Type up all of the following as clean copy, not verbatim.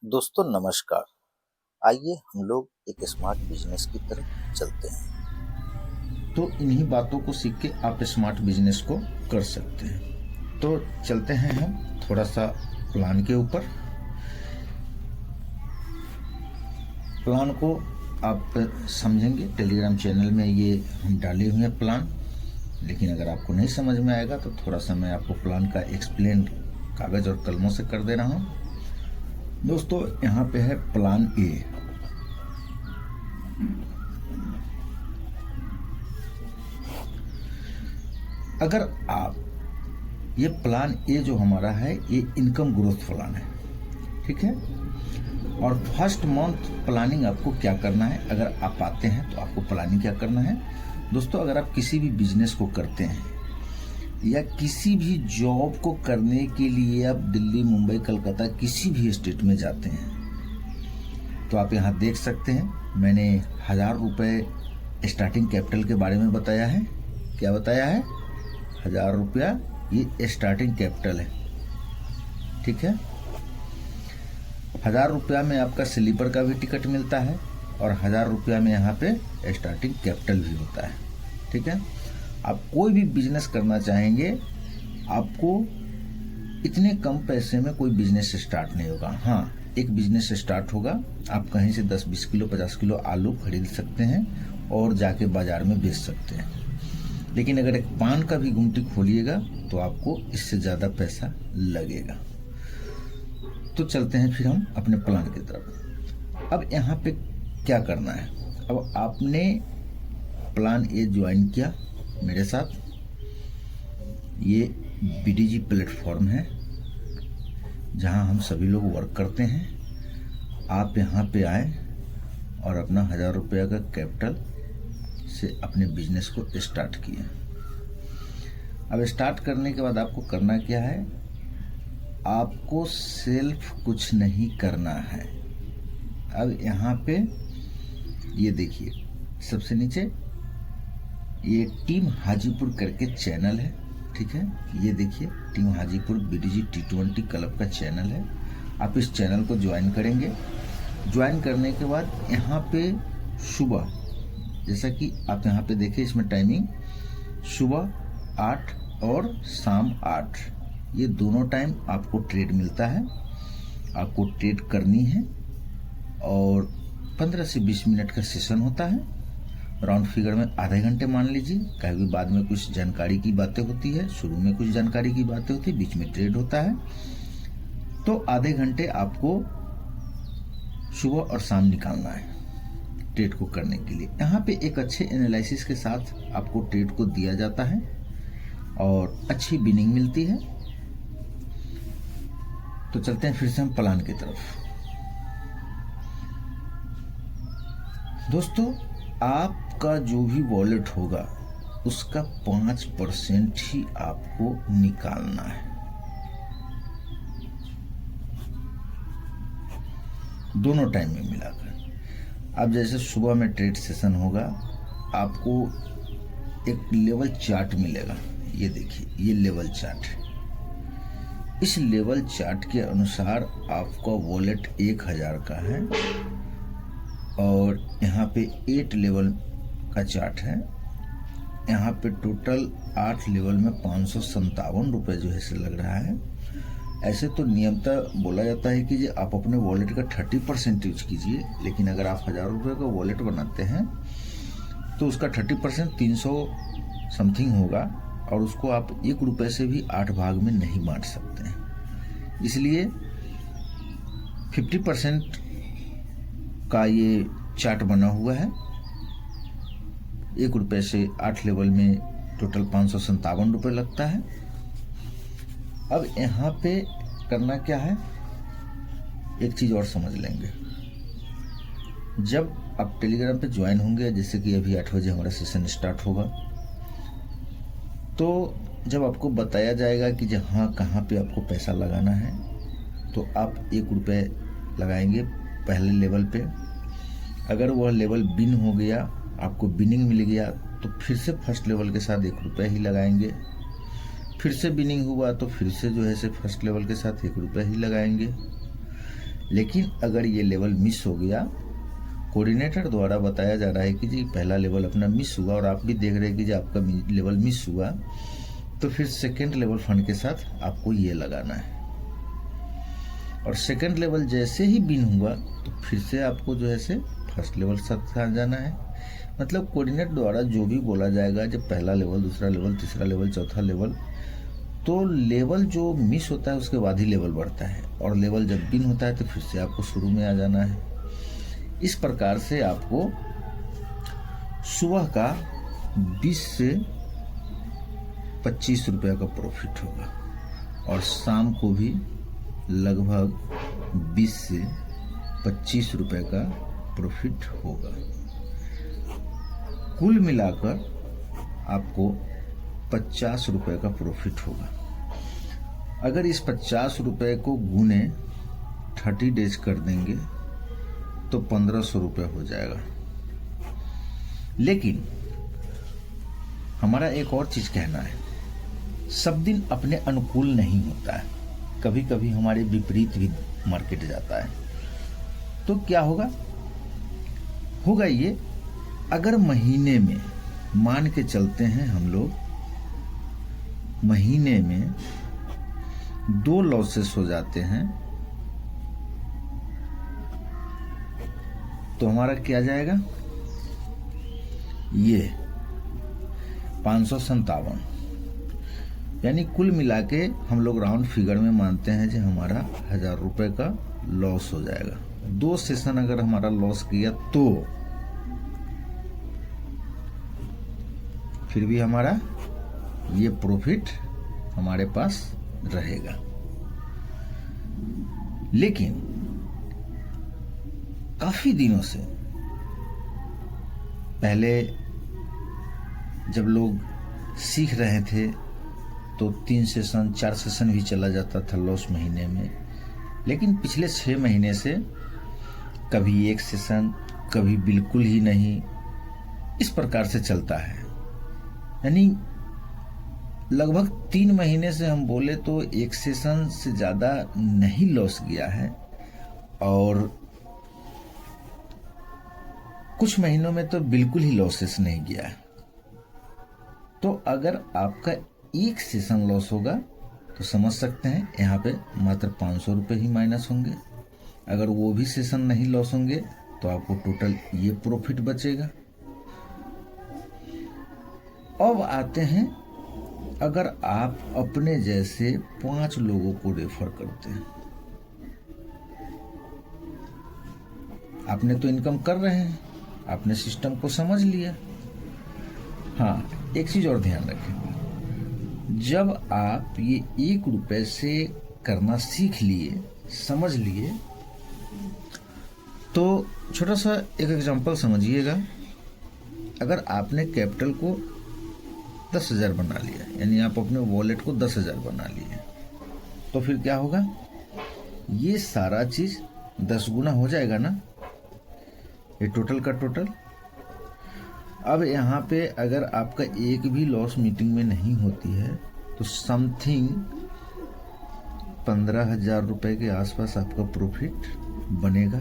दोस्तों नमस्कार। आइए हम लोग एक स्मार्ट बिजनेस की तरफ चलते हैं। तो इन्हीं बातों को सीख के आप स्मार्ट बिजनेस को कर सकते हैं। तो चलते हैं हम थोड़ा सा प्लान के ऊपर। प्लान को आप समझेंगे, टेलीग्राम चैनल में ये हम डाले हुए हैं प्लान। लेकिन अगर आपको नहीं समझ में आएगा तो थोड़ा सा मैं आपको प्लान का एक्सप्लेन कागज़ और कलमों से कर दे रहा हूँ। दोस्तों यहाँ पे है प्लान ए। अगर आप ये प्लान ए जो हमारा है ये इनकम ग्रोथ प्लान है, ठीक है। और फर्स्ट मंथ प्लानिंग आपको क्या करना है, अगर आप आते हैं तो आपको प्लानिंग क्या करना है। दोस्तों अगर आप किसी भी बिजनेस को करते हैं या किसी भी जॉब को करने के लिए आप दिल्ली, मुंबई, कलकत्ता किसी भी स्टेट में जाते हैं तो आप यहाँ देख सकते हैं मैंने 1000 रुपये स्टार्टिंग कैपिटल के बारे में बताया है। क्या बताया है? 1000 रुपया ये स्टार्टिंग कैपिटल है, ठीक है। 1000 रुपया में आपका स्लीपर का भी टिकट मिलता है और 1000 रुपया में यहाँ पे स्टार्टिंग कैपिटल भी होता है, ठीक है। आप कोई भी बिजनेस करना चाहेंगे आपको इतने कम पैसे में कोई बिजनेस स्टार्ट नहीं होगा। हाँ, एक बिजनेस स्टार्ट होगा, आप कहीं से 10-20 किलो 50 किलो आलू खरीद सकते हैं और जाके बाजार में बेच सकते हैं। लेकिन अगर एक पान का भी गुमटी खोलिएगा तो आपको इससे ज़्यादा पैसा लगेगा। तो चलते हैं फिर हम अपने प्लान की तरफ। अब यहाँ पे क्या करना है, अब आपने प्लान ए ज्वाइन किया मेरे साथ। ये बीडीजी प्लेटफॉर्म है जहाँ हम सभी लोग वर्क करते हैं। आप यहाँ पे आए और अपना 1000 रुपया का कैपिटल से अपने बिजनेस को स्टार्ट किए। अब स्टार्ट करने के बाद आपको करना क्या है, आपको सेल्फ कुछ नहीं करना है। अब यहाँ पे ये देखिए सबसे नीचे ये टीम हाजीपुर करके चैनल है, ठीक है। ये देखिए टीम हाजीपुर बीडीजी T20 क्लब का चैनल है। आप इस चैनल को ज्वाइन करेंगे। ज्वाइन करने के बाद यहाँ पे सुबह, जैसा कि आप यहाँ पे देखिए इसमें टाइमिंग सुबह 8 और शाम 8, ये दोनों टाइम आपको ट्रेड मिलता है। आपको ट्रेड करनी है और 15 से 20 मिनट का सेशन होता है। राउंड फिगर में आधे घंटे मान लीजिए, क्योंकि बाद में कुछ जानकारी की बातें होती है, शुरू में कुछ जानकारी की बातें होती है, बीच में ट्रेड होता है। तो आधे घंटे आपको सुबह और शाम निकालना है ट्रेड को करने के लिए। यहाँ पे एक अच्छे एनालिसिस के साथ आपको ट्रेड को दिया जाता है और अच्छी विनिंग मिलती है। तो चलते हैं फिर से हम प्लान की तरफ। दोस्तों आपका जो भी वॉलेट होगा उसका 5% ही आपको निकालना है, दोनों टाइम में मिलाकर। अब जैसे सुबह में ट्रेड सेशन होगा, आपको एक लेवल चार्ट मिलेगा। ये देखिए ये लेवल चार्ट है। इस लेवल चार्ट के अनुसार आपका वॉलेट 1000 का है और यहाँ पे 8 लेवल का चार्ट है। यहाँ पे टोटल 8 लेवल में 557 रुपये जो है से लग रहा है। ऐसे तो नियमतः बोला जाता है कि जी आप अपने वॉलेट का 30% यूज कीजिए, लेकिन अगर आप 1000 रुपये का वॉलेट बनाते हैं तो उसका 30% 300 समथिंग होगा और उसको आप 1 रुपये से भी 8 भाग में नहीं बांट सकते हैं। इसलिए 50% का ये चार्ट बना हुआ है। 1 रुपये से 8 लेवल में टोटल 557 रुपये लगता है। अब यहाँ पे करना क्या है, एक चीज़ और समझ लेंगे। जब आप टेलीग्राम पे ज्वाइन होंगे, जैसे कि अभी 8 बजे हमारा सेशन स्टार्ट होगा, तो जब आपको बताया जाएगा कि जहाँ कहाँ पे आपको पैसा लगाना है तो आप 1 रुपये लगाएंगे पहले लेवल पे। अगर वह लेवल बिन हो गया, आपको बिनिंग मिल गया, तो फिर से फर्स्ट लेवल के साथ 1 रुपये ही लगाएंगे। फिर से बिनिंग हुआ तो फिर से जो है से फर्स्ट लेवल के साथ 1 रुपये ही लगाएंगे। लेकिन अगर ये लेवल मिस हो गया, कोऑर्डिनेटर द्वारा बताया जा रहा है कि जी पहला लेवल अपना मिस हुआ और आप भी देख रहे हैं कि जी आपका लेवल मिस हुआ, तो फिर सेकेंड लेवल फंड के साथ आपको ये लगाना है। और सेकेंड लेवल जैसे ही बिन हुआ तो फिर से आपको जो है से फर्स्ट लेवल साथ जाना है। मतलब कोऑर्डिनेटर द्वारा जो भी बोला जाएगा, जब पहला लेवल, दूसरा लेवल, तीसरा लेवल, चौथा लेवल, तो लेवल जो मिस होता है उसके बाद ही लेवल बढ़ता है, और लेवल जब बिन होता है तो फिर से आपको शुरू में आ जाना है। इस प्रकार से आपको सुबह का 20 से 25 रुपये का प्रॉफिट होगा और शाम को भी लगभग 20 से 25 रुपये का प्रॉफिट होगा। कुल मिलाकर आपको 50 रुपये का प्रॉफिट होगा। अगर इस 50 रुपये को गुने 30 डेज कर देंगे तो 1500 रुपये हो जाएगा। लेकिन हमारा एक और चीज कहना है, सब दिन अपने अनुकूल नहीं होता है, कभी कभी हमारे विपरीत भी मार्केट जाता है। तो क्या होगा ये, अगर महीने में मान के चलते हैं हम लोग, महीने में 2 लॉसेस हो जाते हैं, तो हमारा क्या जाएगा, ये 557, यानी कुल मिला के हम लोग राउंड फिगर में मानते हैं कि हमारा 1000 रुपये का लॉस हो जाएगा। 2 सेशन अगर हमारा लॉस किया तो फिर भी हमारा ये प्रॉफिट हमारे पास रहेगा। लेकिन काफी दिनों से पहले जब लोग सीख रहे थे तो 3 सेशन 4 सेशन भी चला जाता था लॉस महीने में, लेकिन पिछले 6 महीने से कभी 1 सेशन, कभी बिल्कुल ही नहीं, इस प्रकार से चलता है। यानी लगभग 3 महीने से हम बोले तो 1 सेशन से ज्यादा नहीं लॉस गया है, और कुछ महीनों में तो बिल्कुल ही लॉसेस नहीं गया है। तो अगर आपका 1 सेशन लॉस होगा तो समझ सकते हैं यहाँ पे मात्र 500 रुपये ही माइनस होंगे। अगर वो भी सेशन नहीं लॉस होंगे तो आपको टोटल ये प्रॉफिट बचेगा। अब आते हैं, अगर आप अपने जैसे 5 लोगों को रेफर करते हैं, आपने तो इनकम कर रहे हैं, आपने सिस्टम को समझ लिया। हाँ, एक चीज और ध्यान रखें, जब आप ये 1 रुपए से करना सीख लिए, समझ लिए, तो छोटा सा एक एग्जांपल समझिएगा। अगर आपने कैपिटल को 10,000 बना लिया, यानी आप अपने वॉलेट को 10,000 बना लिए, तो फिर क्या होगा, ये सारा चीज 10 गुना हो जाएगा ना, ये टोटल का टोटल। अब यहाँ पे अगर आपका एक भी लॉस मीटिंग में नहीं होती है तो समथिंग 15,000 रुपए के आसपास आपका प्रॉफिट बनेगा।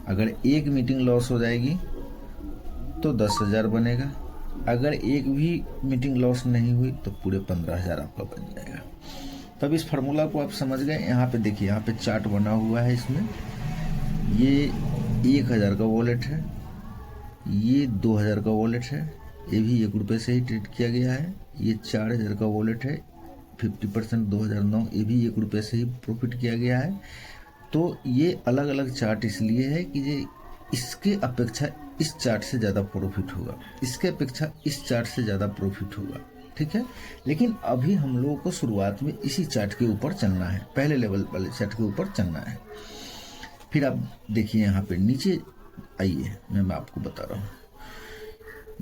अगर एक मीटिंग लॉस हो जाएगी तो 10,000 बनेगा। अगर एक भी मीटिंग लॉस नहीं हुई तो पूरे 15,000 आपका बन जाएगा। तब इस फार्मूला को आप समझ गए। यहाँ पे देखिए, यहाँ पे चार्ट बना हुआ है, इसमें ये 1,000 का वॉलेट है, ये 2,000 का वॉलेट है, ये भी 1 रुपये से ही ट्रेड किया गया है, ये 4,000 का वॉलेट है, 50% 2009, ये भी 1 रुपये से ही प्रॉफिट किया गया है। तो ये अलग अलग चार्ट इसलिए है कि ये इसके अपेक्षा इस चार्ट से ज़्यादा प्रॉफिट होगा, इसके अपेक्षा इस चार्ट से ज़्यादा प्रॉफिट होगा, ठीक है। लेकिन अभी हम लोगों को शुरुआत में इसी चार्ट के ऊपर चलना है, पहले लेवल वाले चार्ट के ऊपर चलना है। फिर आप देखिए यहाँ पे नीचे आइए, मैं आपको बता रहा हूँ,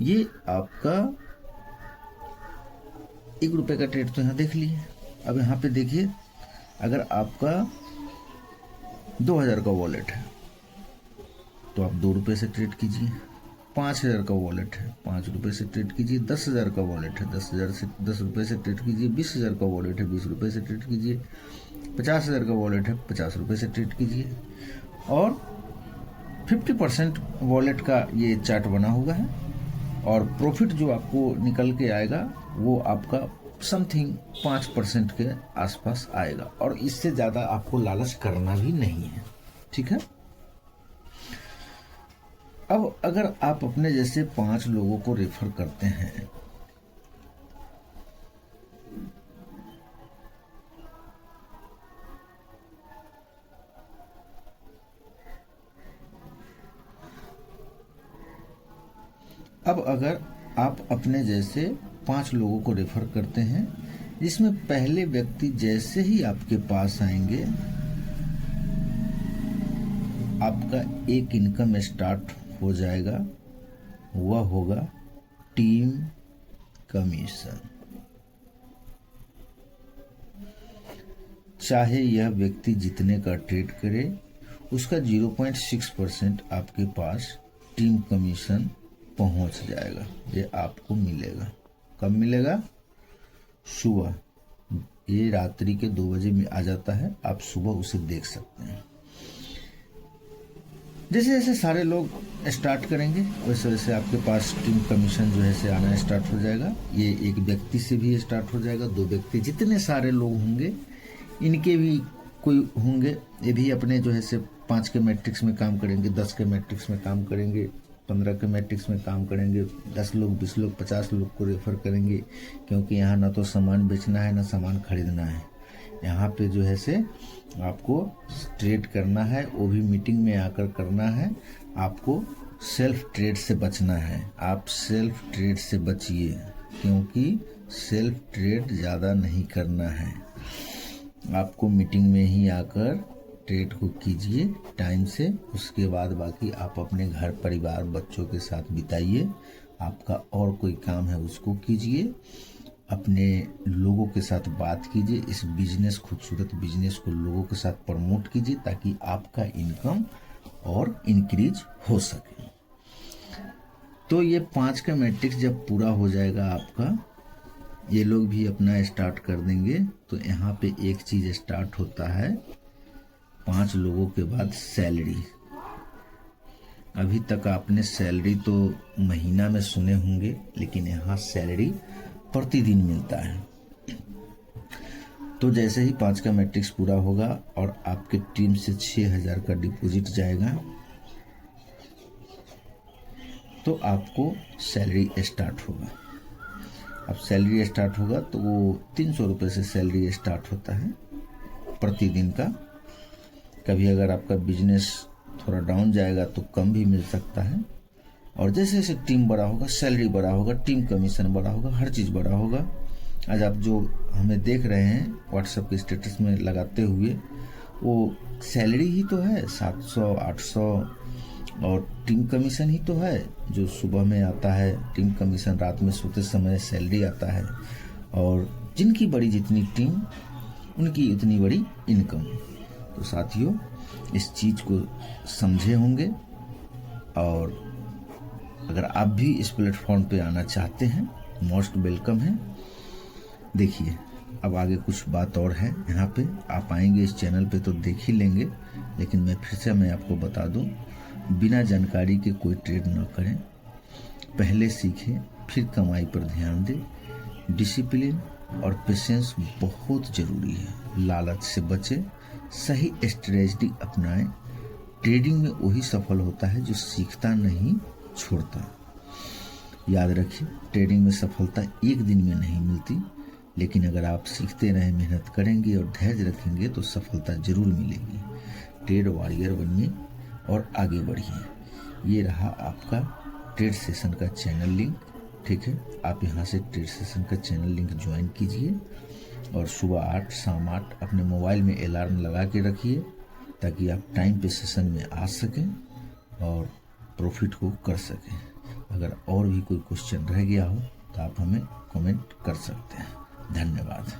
ये आपका 1 रुपये का ट्रेड तो यहाँ देख लिए। अब यहाँ पे देखिए, अगर आपका 2,000 का वॉलेट है तो आप 2 रुपये से ट्रेड कीजिए, 5,000 का वॉलेट है, 5 रुपये से ट्रेड कीजिए। 10,000 का वॉलेट है, 10 रुपये से ट्रेड कीजिए। 20,000 का वॉलेट है, 20 रुपये से ट्रेड कीजिए। 50,000 का वॉलेट है, 50 रुपये से ट्रेड कीजिए। और 50% वॉलेट का ये चार्ट बना हुआ है, और प्रॉफिट जो आपको निकल के आएगा वो आपका समथिंग 5% के आसपास आएगा, और इससे ज़्यादा आपको लालच करना भी नहीं है, ठीक है। अब अगर आप अपने जैसे 5 लोगों को रेफर करते हैं, अब अगर आप अपने जैसे 5 लोगों को रेफर करते हैं, जिसमें पहले व्यक्ति जैसे ही आपके पास आएंगे आपका एक इनकम स्टार्ट हो जाएगा, वह होगा टीम कमीशन। चाहे यह व्यक्ति जितने का ट्रेड करे, उसका 0.6% आपके पास टीम कमीशन पहुंच जाएगा। ये आपको मिलेगा। कब मिलेगा? सुबह। ये रात्रि के 2 बजे में आ जाता है, आप सुबह उसे देख सकते हैं। जैसे जैसे सारे लोग स्टार्ट करेंगे वैसे वैसे आपके पास टीम कमीशन जो है से आना स्टार्ट हो जाएगा। ये एक व्यक्ति से भी स्टार्ट हो जाएगा, 2 व्यक्ति, जितने सारे लोग होंगे इनके भी कोई होंगे, ये भी अपने जो है से 5 के मैट्रिक्स में काम करेंगे, 10 के मैट्रिक्स में काम करेंगे, 15 के मैट्रिक्स में काम करेंगे। 10 लोग, 20 लोग, 50 लोग को रेफर करेंगे, क्योंकि यहाँ ना तो सामान बेचना है ना सामान खरीदना है। यहाँ पे जो है से आपको ट्रेड करना है, वो भी मीटिंग में आकर करना है। आपको सेल्फ ट्रेड से बचना है। आप सेल्फ ट्रेड से बचिए, क्योंकि सेल्फ ट्रेड ज़्यादा नहीं करना है। आपको मीटिंग में ही आकर ट्रेड को कीजिए टाइम से। उसके बाद बाकी आप अपने घर परिवार बच्चों के साथ बिताइए। आपका और कोई काम है उसको कीजिए। अपने लोगों के साथ बात कीजिए। इस बिजनेस, खूबसूरत बिजनेस को लोगों के साथ प्रमोट कीजिए, ताकि आपका इनकम और इंक्रीज हो सके। तो ये 5 का मैट्रिक्स जब पूरा हो जाएगा आपका, ये लोग भी अपना स्टार्ट कर देंगे, तो यहाँ पे एक चीज स्टार्ट होता है। 5 लोगों के बाद सैलरी। अभी तक आपने सैलरी तो महीना में सुने होंगे, लेकिन यहाँ सैलरी प्रतिदिन मिलता है। तो जैसे ही 5 का मैट्रिक्स पूरा होगा और आपके टीम से 6,000 का डिपॉजिट जाएगा, तो आपको सैलरी स्टार्ट होगा। अब सैलरी स्टार्ट होगा तो वो 300 रुपये से सैलरी स्टार्ट होता है प्रतिदिन का। कभी अगर आपका बिजनेस थोड़ा डाउन जाएगा तो कम भी मिल सकता है। और जैसे जैसे टीम बड़ा होगा, सैलरी बड़ा होगा, टीम कमीशन बड़ा होगा, हर चीज़ बड़ा होगा। आज आप जो हमें देख रहे हैं व्हाट्सएप के स्टेटस में लगाते हुए, वो सैलरी ही तो है 700, 800, और टीम कमीशन ही तो है जो सुबह में आता है। टीम कमीशन रात में सोते समय सैलरी आता है। और जिनकी बड़ी जितनी टीम, उनकी उतनी बड़ी इनकम। तो साथियों, इस चीज़ को समझे होंगे, और अगर आप भी इस प्लेटफॉर्म पे आना चाहते हैं, मोस्ट वेलकम है। देखिए, अब आगे कुछ बात और है। यहाँ पे आप आएंगे इस चैनल पे तो देख ही लेंगे, लेकिन मैं आपको बता दूं, बिना जानकारी के कोई ट्रेड न करें। पहले सीखें, फिर कमाई पर ध्यान दें। डिसिप्लिन और पेशेंस बहुत ज़रूरी है। लालच से बचें, सही स्ट्रेटजी अपनाएं। ट्रेडिंग में वही सफल होता है जो सीखता नहीं, छोड़ता। याद रखिए, ट्रेडिंग में सफलता एक दिन में नहीं मिलती, लेकिन अगर आप सीखते रहें, मेहनत करेंगे और धैर्य रखेंगे तो सफलता जरूर मिलेगी। ट्रेड वॉरियर बनिए और आगे बढ़िए। ये रहा आपका ट्रेड सेशन का चैनल लिंक, ठीक है। आप यहाँ से ट्रेड सेशन का चैनल लिंक ज्वाइन कीजिए, और सुबह 8, शाम 8 अपने मोबाइल में अलार्म लगा के रखिए, ताकि आप टाइम पे सेशन में आ सकें और प्रॉफिट को कर सकें। अगर और भी कोई क्वेश्चन रह गया हो तो आप हमें कमेंट कर सकते हैं। धन्यवाद।